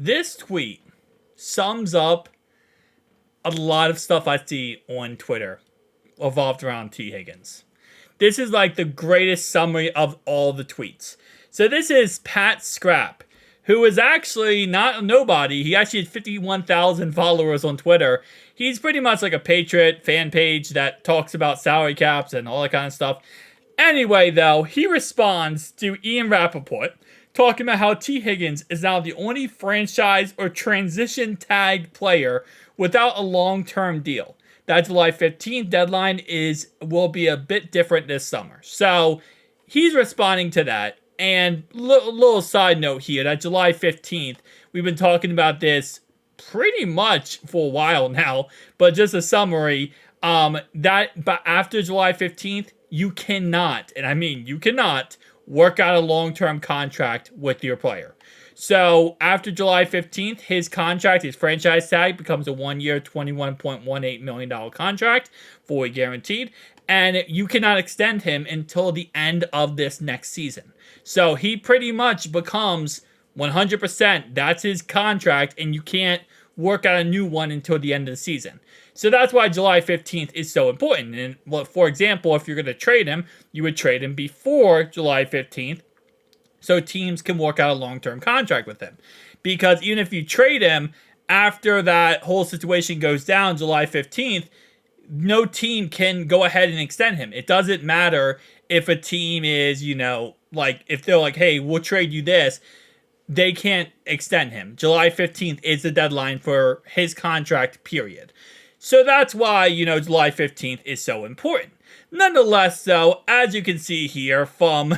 This tweet sums up a lot of stuff I see on Twitter revolved around T. Higgins. This is like the greatest summary of all the tweets. So this is Pat Scrap, who is actually not a nobody. He actually had 51,000 followers on Twitter. He's pretty much like a Patriot fan page that talks about salary caps and all that kind of stuff. Anyway, though, he responds to Ian Rappaport, talking about how T. Higgins is now the only franchise or transition tag player without a long-term deal. That July 15th deadline will be a bit different this summer. So he's responding to that. And little side note here, that July 15th, we've been talking about this pretty much for a while now, but just a summary, but after July 15th, you cannot, and I mean you cannot, work out a long-term contract with your player. So after July 15th, his contract, his franchise tag, becomes a one-year, $21.18 million contract, fully guaranteed, and you cannot extend him until the end of this next season. So he pretty much becomes 100%, that's his contract, and you can't work out a new one until the end of the season. So that's why July 15th is so important. And well, for example, if you're going to trade him, you would trade him before July 15th, so teams can work out a long-term contract with him. Because even if you trade him after that whole situation goes down July 15th, no team can go ahead and extend him. It doesn't matter if a team is, like, if they're like, hey, we'll trade you this, they can't extend him. July 15th is the deadline for his contract, period. So that's why, July 15th is so important. Nonetheless, though, as you can see here from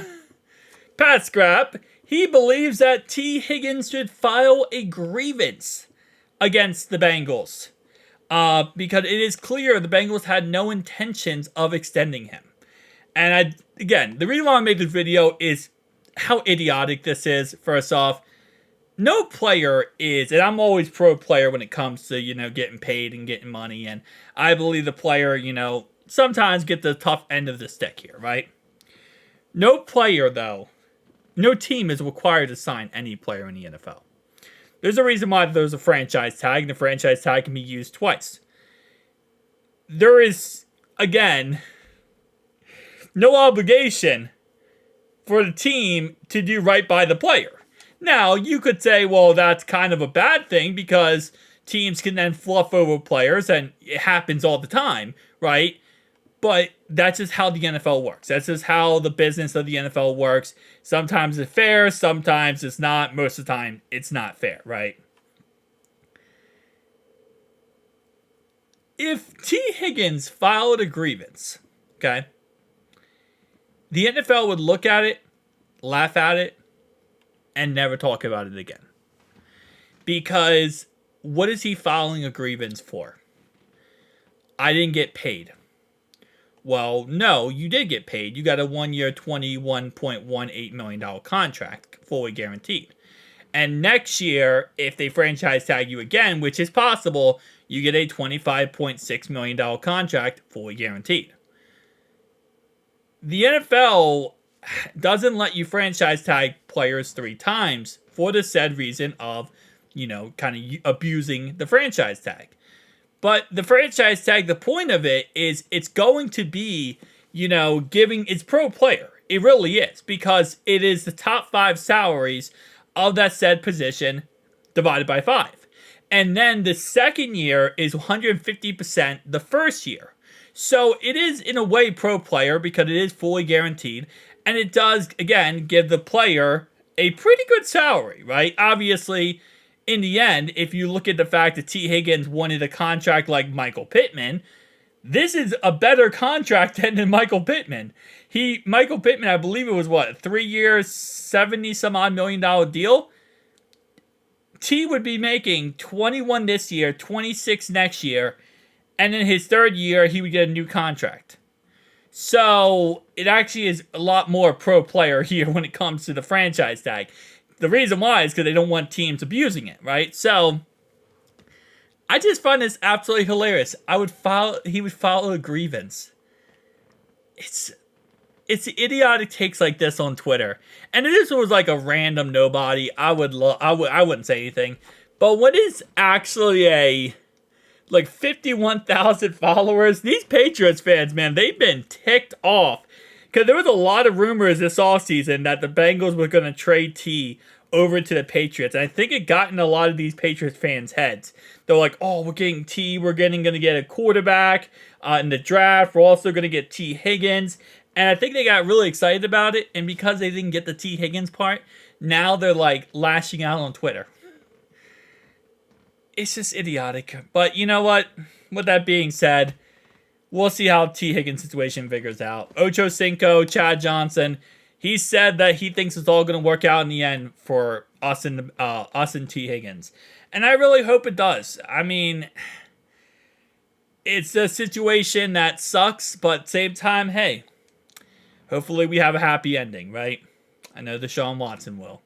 Pat Scrap, he believes that T. Higgins should file a grievance against the Bengals. Because it is clear the Bengals had no intentions of extending him. And again, the reason why I made this video is how idiotic this is. First off, no player is, and I'm always pro player when it comes to, getting paid and getting money. And I believe the player, sometimes get the tough end of the stick here, right? No player, though, no team is required to sign any player in the NFL. There's a reason why there's a franchise tag, and the franchise tag can be used twice. There is, again, no obligation for the team to do right by the player. Now, you could say, well, that's kind of a bad thing because teams can then fluff over players, and it happens all the time, right? But that's just how the NFL works. That's just how the business of the NFL works. Sometimes it's fair, sometimes it's not. Most of the time, it's not fair, right? If T. Higgins filed a grievance, okay, the NFL would look at it, laugh at it, and never talk about it again. Because what is he filing a grievance for? I didn't get paid. Well, no, you did get paid. You got a one-year, $21.18 million contract, fully guaranteed. And next year, if they franchise tag you again, which is possible, you get a $25.6 million contract, fully guaranteed. The NFL doesn't let you franchise tag players 3 times for the said reason of, kind of abusing the franchise tag. But the franchise tag, the point of it is it's going to be, it's pro player. It really is, because it is the top 5 salaries of that said position divided by 5. And then the second year is 150% the first year. So it is in a way pro player because it is fully guaranteed. And it does, again, give the player a pretty good salary, right? Obviously, in the end, if you look at the fact that T. Higgins wanted a contract like Michael Pittman, this is a better contract than Michael Pittman. Michael Pittman, I believe it was 3 years, 70-some-odd million dollar deal? T would be making 21 this year, 26 next year, and in his third year, he would get a new contract. So, it actually is a lot more pro player here when it comes to the franchise tag. The reason why is because they don't want teams abusing it, right? So, I just find this absolutely hilarious. He would file a grievance. It's it's idiotic takes like this on Twitter. And if this was like a random nobody, I wouldn't say anything. But when it's actually a like 51,000 followers, these Patriots fans, man, they've been ticked off. Because there was a lot of rumors this offseason that the Bengals were going to trade T over to the Patriots. And I think it got in a lot of these Patriots fans' heads. They're like, oh, we're getting T. We're going to get a quarterback in the draft. We're also going to get T. Higgins. And I think they got really excited about it. And because they didn't get the T. Higgins part, now they're like lashing out on Twitter. It's just idiotic. But you know what? With that being said, we'll see how T. Higgins' situation figures out. Ocho Cinco, Chad Johnson, he said that he thinks it's all going to work out in the end for us and T. Higgins. And I really hope it does. I mean, it's a situation that sucks, but at the same time, hey, hopefully we have a happy ending, right? I know Deshaun Watson will.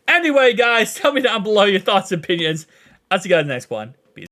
Anyway, guys, tell me down below your thoughts and opinions. I'll see you guys in the next one.